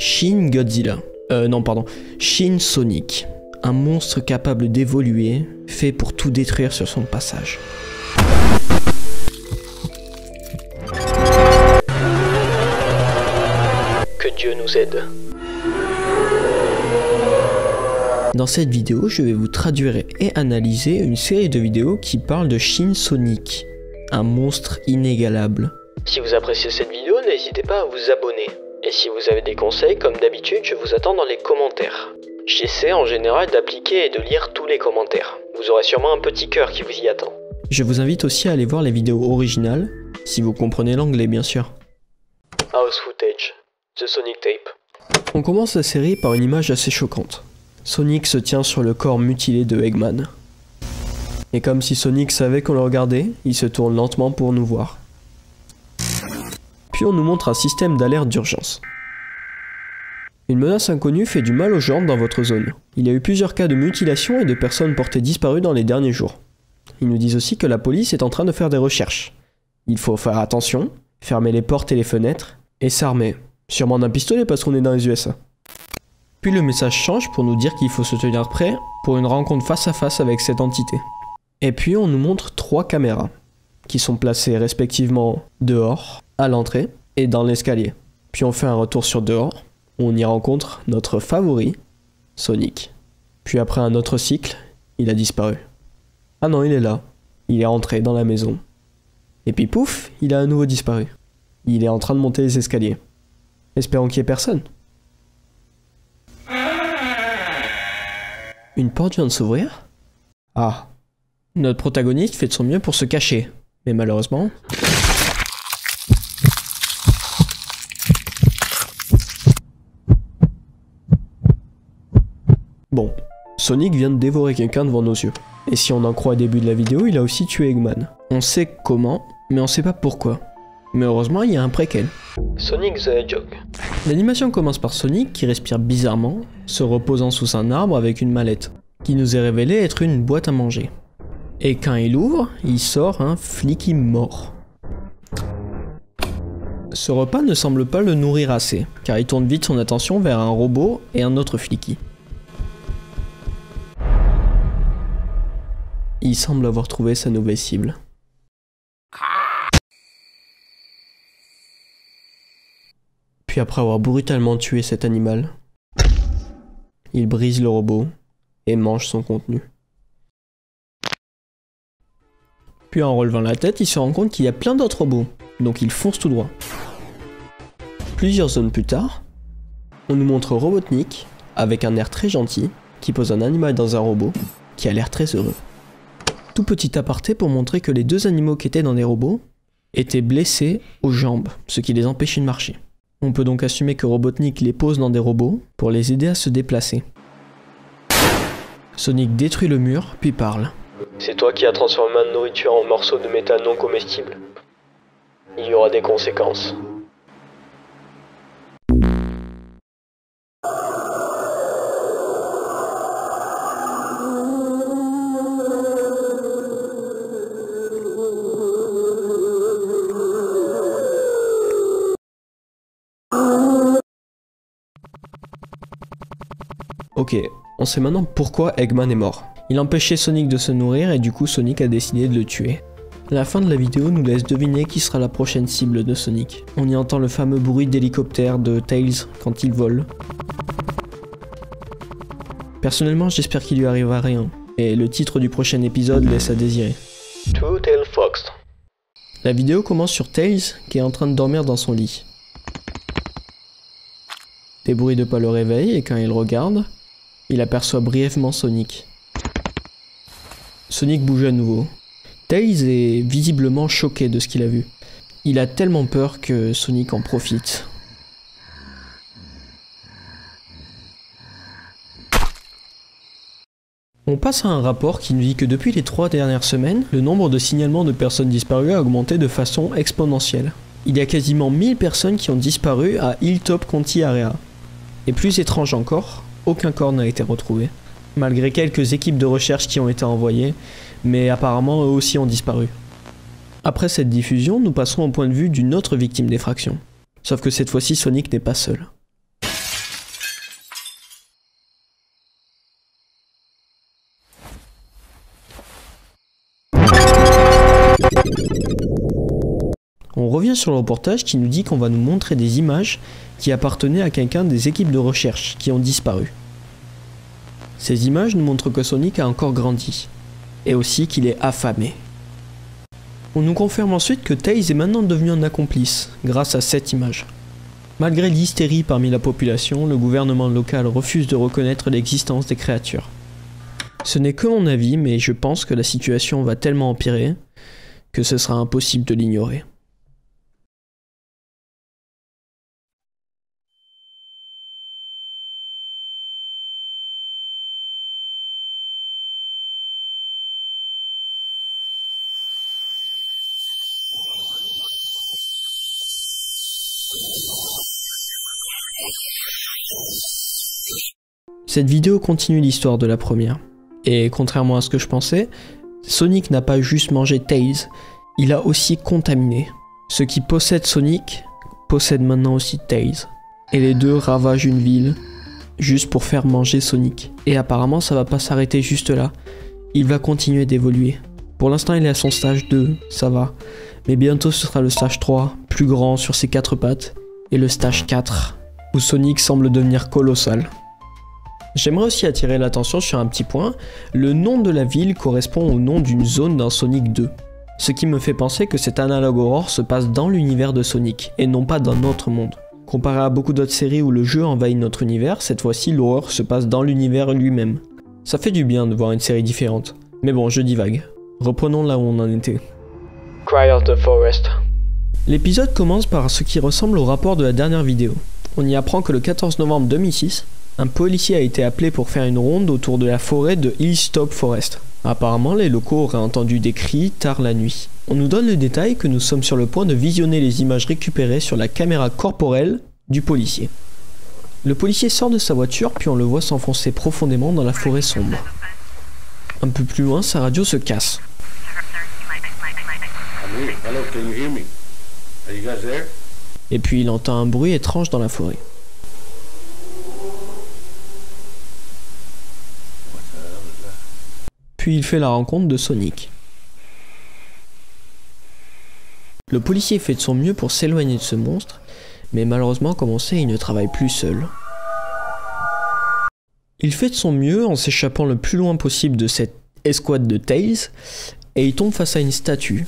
Shin Godzilla. Non, pardon. Shin Sonic. Un monstre capable d'évoluer, fait pour tout détruire sur son passage. Que Dieu nous aide. Dans cette vidéo, je vais vous traduire et analyser une série de vidéos qui parlent de Shin Sonic, un monstre inégalable. Si vous appréciez cette vidéo, n'hésitez pas à vous abonner. Et si vous avez des conseils, comme d'habitude, je vous attends dans les commentaires. J'essaie en général d'appliquer et de lire tous les commentaires. Vous aurez sûrement un petit cœur qui vous y attend. Je vous invite aussi à aller voir les vidéos originales, si vous comprenez l'anglais bien sûr. House footage. The Sonic Tape. On commence la série par une image assez choquante. Sonic se tient sur le corps mutilé de Eggman. Et comme si Sonic savait qu'on le regardait, il se tourne lentement pour nous voir. Puis on nous montre un système d'alerte d'urgence. Une menace inconnue fait du mal aux gens dans votre zone. Il y a eu plusieurs cas de mutilation et de personnes portées disparues dans les derniers jours. Ils nous disent aussi que la police est en train de faire des recherches. Il faut faire attention, fermer les portes et les fenêtres, et s'armer. Sûrement d'un pistolet parce qu'on est dans les USA. Puis le message change pour nous dire qu'il faut se tenir prêt pour une rencontre face à face avec cette entité. Et puis on nous montre 3 caméras, qui sont placées respectivement dehors, à l'entrée et dans l'escalier. Puis on fait un retour sur dehors, où on y rencontre notre favori, Sonic. Puis après un autre cycle, il a disparu. Ah non, il est là. Il est rentré dans la maison. Et puis pouf, il a à nouveau disparu. Il est en train de monter les escaliers. Espérons qu'il n'y ait personne. Une porte vient de s'ouvrir. Ah. Notre protagoniste fait de son mieux pour se cacher. Mais malheureusement... Bon, Sonic vient de dévorer quelqu'un devant nos yeux. Et si on en croit au début de la vidéo, il a aussi tué Eggman. On sait comment, mais on sait pas pourquoi. Mais heureusement, il y a un préquel. Sonic the Hedgehog. L'animation commence par Sonic qui respire bizarrement, se reposant sous un arbre avec une mallette, qui nous est révélée être une boîte à manger. Et quand il ouvre, il sort un Flicky mort. Ce repas ne semble pas le nourrir assez, car il tourne vite son attention vers un robot et un autre Flicky. Il semble avoir trouvé sa nouvelle cible. Puis après avoir brutalement tué cet animal, il brise le robot et mange son contenu. Puis en relevant la tête, il se rend compte qu'il y a plein d'autres robots, donc il fonce tout droit. Plusieurs zones plus tard, on nous montre Robotnik, avec un air très gentil, qui pose un animal dans un robot, qui a l'air très heureux. Tout petit aparté pour montrer que les 2 animaux qui étaient dans les robots étaient blessés aux jambes, ce qui les empêchait de marcher. On peut donc assumer que Robotnik les pose dans des robots pour les aider à se déplacer. Sonic détruit le mur, puis parle. C'est toi qui as transformé ma nourriture en morceaux de métal non comestibles. Il y aura des conséquences. Ok, on sait maintenant pourquoi Eggman est mort. Il empêchait Sonic de se nourrir et du coup Sonic a décidé de le tuer. La fin de la vidéo nous laisse deviner qui sera la prochaine cible de Sonic. On y entend le fameux bruit d'hélicoptère de Tails quand il vole. Personnellement j'espère qu'il lui arrivera rien, et le titre du prochain épisode laisse à désirer. Two Tail Fox. La vidéo commence sur Tails qui est en train de dormir dans son lit. Des bruits de pas le réveillent et quand il regarde, il aperçoit brièvement Sonic. Sonic bouge à nouveau. Tails est visiblement choqué de ce qu'il a vu. Il a tellement peur que Sonic en profite. On passe à un rapport qui nous dit que depuis les 3 dernières semaines, le nombre de signalements de personnes disparues a augmenté de façon exponentielle. Il y a quasiment 1000 personnes qui ont disparu à Hilltop County Area. Et plus étrange encore, aucun corps n'a été retrouvé. Malgré quelques équipes de recherche qui ont été envoyées, mais apparemment eux aussi ont disparu. Après cette diffusion, nous passerons au point de vue d'une autre victime d'effraction. Sauf que cette fois-ci, Sonic n'est pas seul. On revient sur le reportage qui nous dit qu'on va nous montrer des images qui appartenaient à quelqu'un des équipes de recherche qui ont disparu. Ces images nous montrent que Sonic a encore grandi, et aussi qu'il est affamé. On nous confirme ensuite que Tails est maintenant devenu un accomplice, grâce à cette image. Malgré l'hystérie parmi la population, le gouvernement local refuse de reconnaître l'existence des créatures. Ce n'est que mon avis, mais je pense que la situation va tellement empirer que ce sera impossible de l'ignorer. Cette vidéo continue l'histoire de la première. Et contrairement à ce que je pensais, Sonic n'a pas juste mangé Tails, il a aussi contaminé. Ce qui possède Sonic possède maintenant aussi Tails. Et les deux ravagent une ville juste pour faire manger Sonic. Et apparemment ça va pas s'arrêter juste là, il va continuer d'évoluer. Pour l'instant il est à son stage 2, ça va. Mais bientôt ce sera le stage 3, plus grand sur ses 4 pattes. Et le stage 4, où Sonic semble devenir colossal. J'aimerais aussi attirer l'attention sur un petit point, le nom de la ville correspond au nom d'une zone dans Sonic 2. Ce qui me fait penser que cet Analog Horror se passe dans l'univers de Sonic, et non pas dans notre monde. Comparé à beaucoup d'autres séries où le jeu envahit notre univers, cette fois-ci l'horreur se passe dans l'univers lui-même. Ça fait du bien de voir une série différente. Mais bon, je divague. Reprenons là où on en était. Cry of the Forest. L'épisode commence par ce qui ressemble au rapport de la dernière vidéo. On y apprend que le 14 novembre 2006, un policier a été appelé pour faire une ronde autour de la forêt de Hilltop Forest. Apparemment, les locaux auraient entendu des cris tard la nuit. On nous donne le détail que nous sommes sur le point de visionner les images récupérées sur la caméra corporelle du policier. Le policier sort de sa voiture puis on le voit s'enfoncer profondément dans la forêt sombre. Un peu plus loin, sa radio se casse. Et puis il entend un bruit étrange dans la forêt. Puis il fait la rencontre de Sonic. Le policier fait de son mieux pour s'éloigner de ce monstre, mais malheureusement, comme on sait, il ne travaille plus seul. Il fait de son mieux en s'échappant le plus loin possible de cette escouade de Tails, et il tombe face à une statue.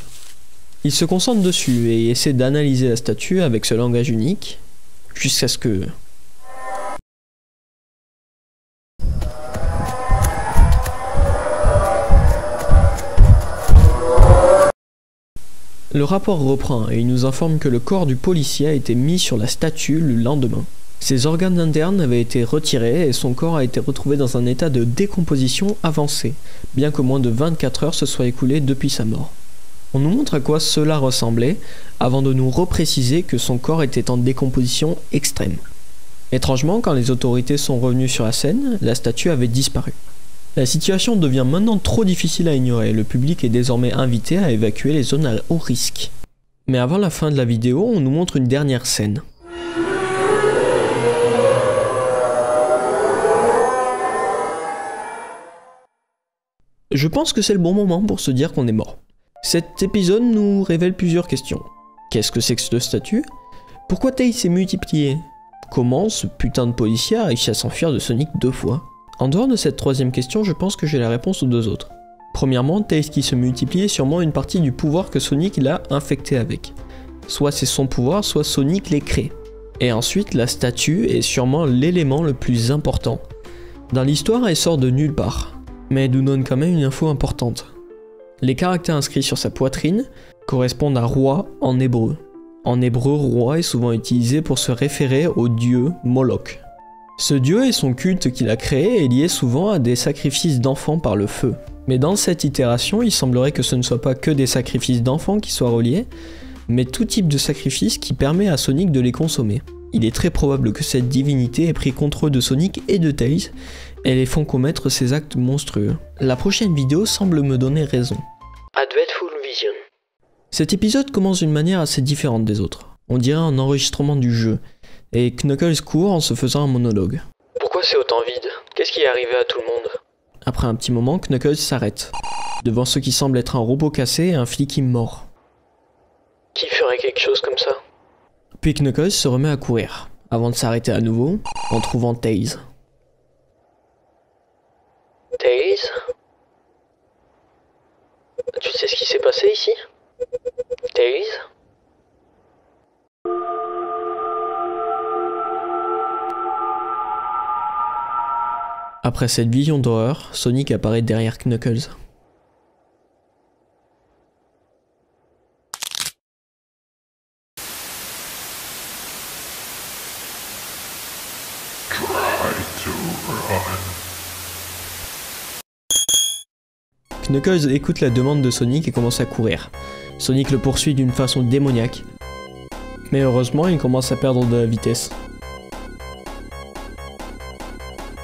Il se concentre dessus et essaie d'analyser la statue avec ce langage unique, jusqu'à ce que... Le rapport reprend et il nous informe que le corps du policier a été mis sur la statue le lendemain. Ses organes internes avaient été retirés et son corps a été retrouvé dans un état de décomposition avancé, bien que moins de 24 heures se soient écoulées depuis sa mort. On nous montre à quoi cela ressemblait, avant de nous repréciser que son corps était en décomposition extrême. Étrangement, quand les autorités sont revenues sur la scène, la statue avait disparu. La situation devient maintenant trop difficile à ignorer, le public est désormais invité à évacuer les zones à haut risque. Mais avant la fin de la vidéo, on nous montre une dernière scène. Je pense que c'est le bon moment pour se dire qu'on est mort. Cet épisode nous révèle plusieurs questions. Qu'est-ce que c'est que cette statue? Pourquoi Tails s'est multiplié? Comment ce putain de policier a réussi à s'enfuir de Sonic 2 fois? En dehors de cette troisième question, je pense que j'ai la réponse aux deux autres. Premièrement, Tails qui se multiplie est sûrement une partie du pouvoir que Sonic l'a infecté avec. Soit c'est son pouvoir, soit Sonic les crée. Et ensuite, la statue est sûrement l'élément le plus important. Dans l'histoire, elle sort de nulle part, mais elle nous donne quand même une info importante. Les caractères inscrits sur sa poitrine correspondent à roi en hébreu. En hébreu, roi est souvent utilisé pour se référer au dieu Moloch. Ce dieu et son culte qu'il a créé est lié souvent à des sacrifices d'enfants par le feu. Mais dans cette itération, il semblerait que ce ne soit pas que des sacrifices d'enfants qui soient reliés, mais tout type de sacrifice qui permet à Sonic de les consommer. Il est très probable que cette divinité ait pris contrôle de Sonic et de Tails, et les font commettre ces actes monstrueux. La prochaine vidéo semble me donner raison. A Dreadful Vision. Cet épisode commence d'une manière assez différente des autres. On dirait un enregistrement du jeu, et Knuckles court en se faisant un monologue. Pourquoi c'est autant vide? Qu'est-ce qui est arrivé à tout le monde? Après un petit moment, Knuckles s'arrête, devant ce qui semble être un robot cassé et un flic immort. Qui ferait quelque chose comme ça? Puis Knuckles se remet à courir, avant de s'arrêter à nouveau, en trouvant Tails. Tails? Tu sais ce qui s'est passé ici? Tails? Après cette vision d'horreur, Sonic apparaît derrière Knuckles. Knuckles écoute la demande de Sonic et commence à courir. Sonic le poursuit d'une façon démoniaque. Mais heureusement, il commence à perdre de la vitesse.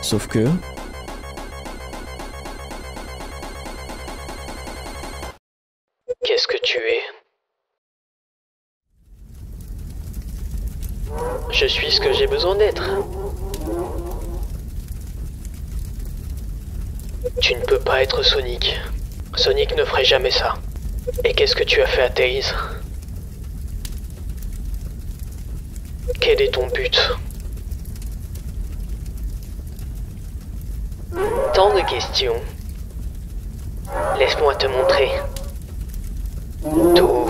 Sauf que... Qu'est-ce que tu es? Je suis ce que j'ai besoin d'être. Tu ne peux pas être Sonic. Sonic ne ferait jamais ça. Et qu'est-ce que tu as fait à Tails? Quel est ton but? Tant de questions. Laisse-moi te montrer. Tout.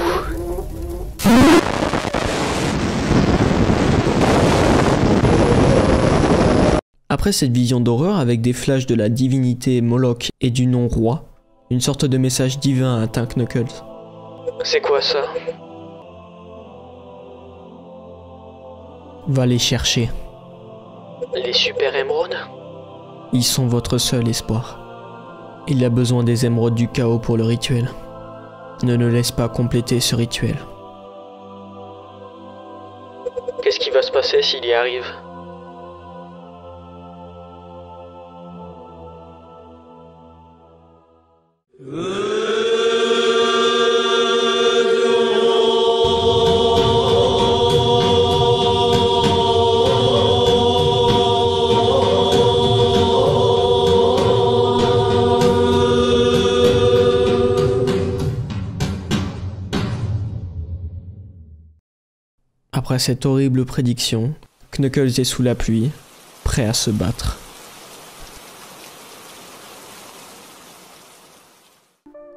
Après cette vision d'horreur avec des flashs de la divinité Moloch et du nom roi, une sorte de message divin atteint Knuckles. C'est quoi ça? Va les chercher. Les super émeraudes? Ils sont votre seul espoir. Il a besoin des émeraudes du chaos pour le rituel. Ne le laisse pas compléter ce rituel. Qu'est-ce qui va se passer s'il y arrive? Après cette horrible prédiction, Knuckles est sous la pluie, prêt à se battre.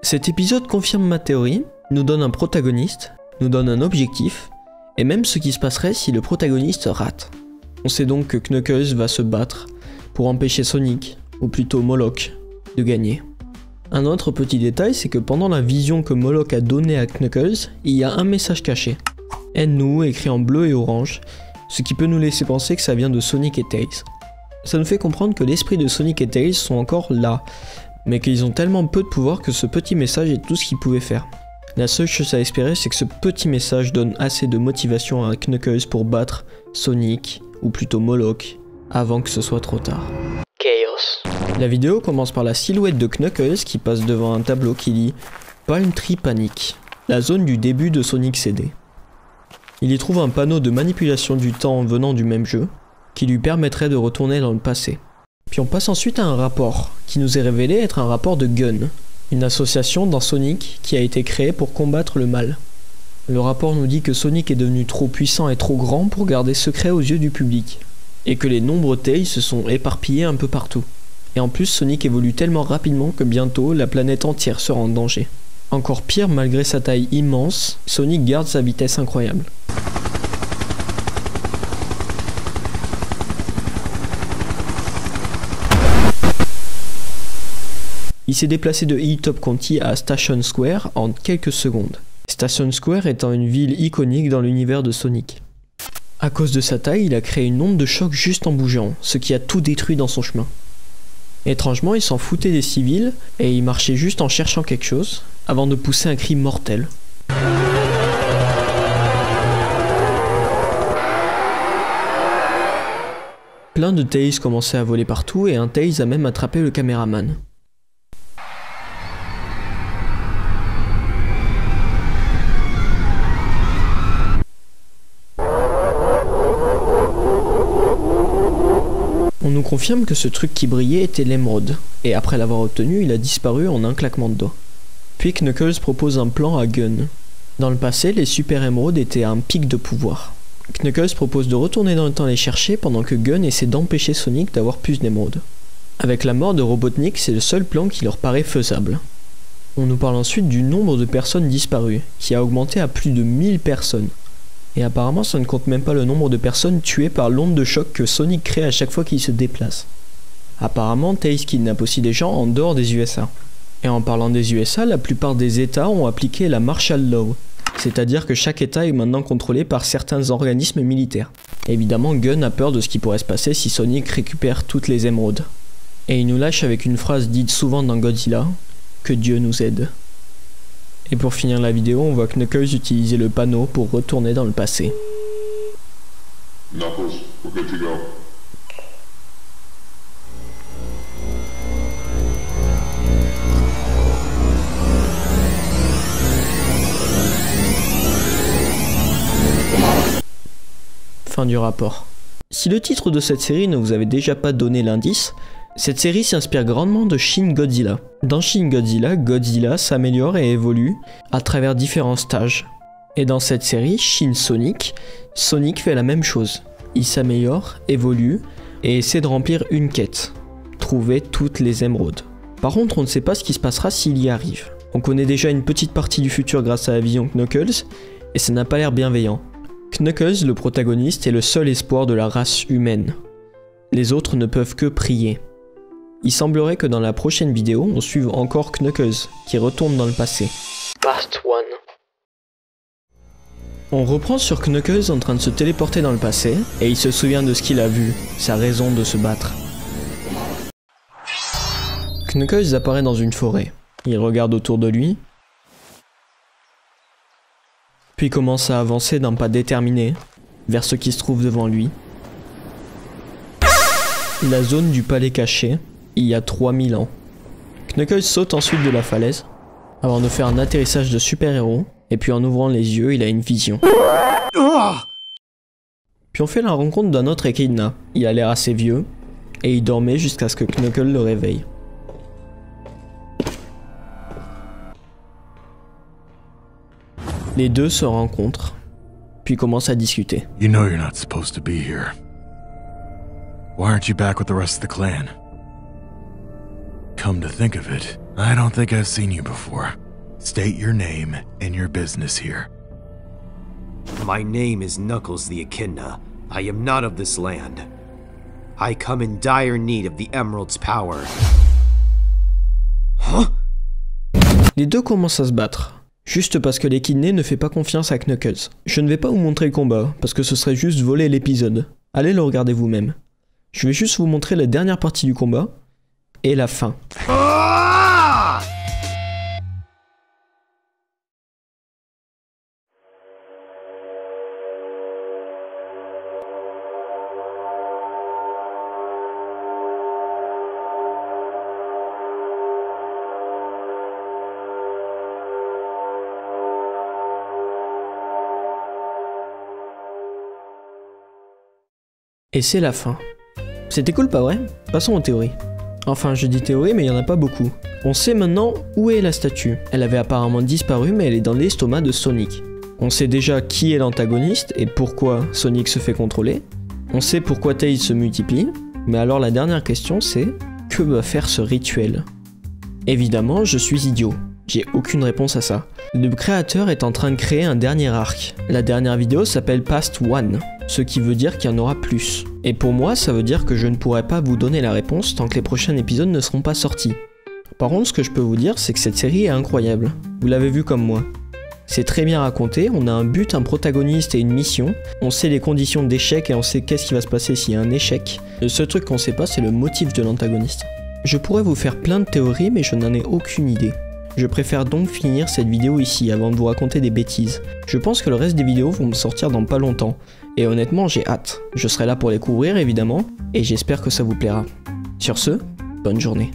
Cet épisode confirme ma théorie, nous donne un protagoniste, nous donne un objectif, et même ce qui se passerait si le protagoniste rate. On sait donc que Knuckles va se battre pour empêcher Sonic, ou plutôt Moloch, de gagner. Un autre petit détail, c'est que pendant la vision que Moloch a donnée à Knuckles, il y a un message caché. Aide-nous, écrit en bleu et orange, ce qui peut nous laisser penser que ça vient de Sonic et Tails. Ça nous fait comprendre que l'esprit de Sonic et Tails sont encore là, mais qu'ils ont tellement peu de pouvoir que ce petit message est tout ce qu'ils pouvaient faire. La seule chose à espérer, c'est que ce petit message donne assez de motivation à Knuckles pour battre Sonic, ou plutôt Moloch, avant que ce soit trop tard. Chaos. La vidéo commence par la silhouette de Knuckles qui passe devant un tableau qui dit « Palm Tree Panic », la zone du début de Sonic CD. Il y trouve un panneau de manipulation du temps venant du même jeu, qui lui permettrait de retourner dans le passé. Puis on passe ensuite à un rapport, qui nous est révélé être un rapport de Gun, une association dans Sonic qui a été créée pour combattre le mal. Le rapport nous dit que Sonic est devenu trop puissant et trop grand pour garder secret aux yeux du public, et que les nombreux Tails se sont éparpillés un peu partout. Et en plus Sonic évolue tellement rapidement que bientôt la planète entière sera en danger. Encore pire, malgré sa taille immense, Sonic garde sa vitesse incroyable. Il s'est déplacé de Hilltop County à Station Square en quelques secondes. Station Square étant une ville iconique dans l'univers de Sonic. À cause de sa taille, il a créé une onde de choc juste en bougeant, ce qui a tout détruit dans son chemin. Étrangement, il s'en foutait des civils, et il marchait juste en cherchant quelque chose, avant de pousser un cri mortel. Plein de Tails commençaient à voler partout, et un Tails a même attrapé le caméraman. On nous confirme que ce truc qui brillait était l'émeraude, et après l'avoir obtenu, il a disparu en un claquement de doigts. Puis Knuckles propose un plan à Gun. Dans le passé, les Super Émeraudes étaient un pic de pouvoir. Knuckles propose de retourner dans le temps les chercher pendant que Gun essaie d'empêcher Sonic d'avoir plus d'émeraudes. Avec la mort de Robotnik, c'est le seul plan qui leur paraît faisable. On nous parle ensuite du nombre de personnes disparues, qui a augmenté à plus de 1000 personnes. Et apparemment ça ne compte même pas le nombre de personnes tuées par l'onde de choc que Sonic crée à chaque fois qu'il se déplace. Apparemment, Tails kidnappe aussi des gens en dehors des USA. Et en parlant des USA, la plupart des États ont appliqué la Martial Law, c'est-à-dire que chaque État est maintenant contrôlé par certains organismes militaires. Évidemment, Gun a peur de ce qui pourrait se passer si Sonic récupère toutes les émeraudes. Et il nous lâche avec une phrase dite souvent dans Godzilla, que Dieu nous aide. Et pour finir la vidéo, on voit Knuckles utiliser le panneau pour retourner dans le passé. Knuckles, we're good to go. Fin du rapport. Si le titre de cette série ne vous avait déjà pas donné l'indice, cette série s'inspire grandement de Shin Godzilla. Dans Shin Godzilla, Godzilla s'améliore et évolue à travers différents stages. Et dans cette série, Shin Sonic, Sonic fait la même chose. Il s'améliore, évolue et essaie de remplir une quête. Trouver toutes les émeraudes. Par contre, on ne sait pas ce qui se passera s'il y arrive. On connaît déjà une petite partie du futur grâce à la vision Knuckles, et ça n'a pas l'air bienveillant. Knuckles, le protagoniste, est le seul espoir de la race humaine. Les autres ne peuvent que prier. Il semblerait que dans la prochaine vidéo, on suive encore Knuckles, qui retourne dans le passé. Past One. On reprend sur Knuckles en train de se téléporter dans le passé, et il se souvient de ce qu'il a vu, sa raison de se battre. Knuckles apparaît dans une forêt. Il regarde autour de lui, puis commence à avancer d'un pas déterminé vers ce qui se trouve devant lui. La zone du palais caché, il y a 3000 ans. Knuckles saute ensuite de la falaise, avant de faire un atterrissage de super-héros, et puis en ouvrant les yeux, il a une vision. Puis on fait la rencontre d'un autre Echidna. Il a l'air assez vieux, et il dormait jusqu'à ce que Knuckles le réveille. Les deux se rencontrent, puis commencent à discuter. You know you're not supposed to be here. Why aren't you back with the rest of the clan? Come to think of it, I don't think I've seen you before. State your name and your business here. My name is Knuckles the Echidna. I am not of this land. I come in dire need of the Emerald's power. Huh? Les deux commencent à se battre, juste parce que l'Echidné ne fait pas confiance à Knuckles. Je ne vais pas vous montrer le combat, parce que ce serait juste voler l'épisode. Allez le regarder vous-même. Je vais juste vous montrer la dernière partie du combat, et la fin. Et c'est la fin. C'était cool, pas vrai? Passons aux théories. Enfin, je dis théorie, mais il n'y en a pas beaucoup. On sait maintenant où est la statue. Elle avait apparemment disparu, mais elle est dans l'estomac de Sonic. On sait déjà qui est l'antagoniste et pourquoi Sonic se fait contrôler. On sait pourquoi Tails se multiplie. Mais alors la dernière question c'est, que va faire ce rituel? Évidemment, je suis idiot. J'ai aucune réponse à ça. Le créateur est en train de créer un dernier arc. La dernière vidéo s'appelle Past One, ce qui veut dire qu'il y en aura plus. Et pour moi, ça veut dire que je ne pourrai pas vous donner la réponse tant que les prochains épisodes ne seront pas sortis. Par contre, ce que je peux vous dire, c'est que cette série est incroyable. Vous l'avez vu comme moi. C'est très bien raconté, on a un but, un protagoniste et une mission. On sait les conditions d'échec et on sait qu'est-ce qui va se passer s'il y a un échec. Le seul truc qu'on sait pas, c'est le motif de l'antagoniste. Je pourrais vous faire plein de théories, mais je n'en ai aucune idée. Je préfère donc finir cette vidéo ici avant de vous raconter des bêtises. Je pense que le reste des vidéos vont me sortir dans pas longtemps. Et honnêtement, j'ai hâte. Je serai là pour les couvrir évidemment, et j'espère que ça vous plaira. Sur ce, bonne journée.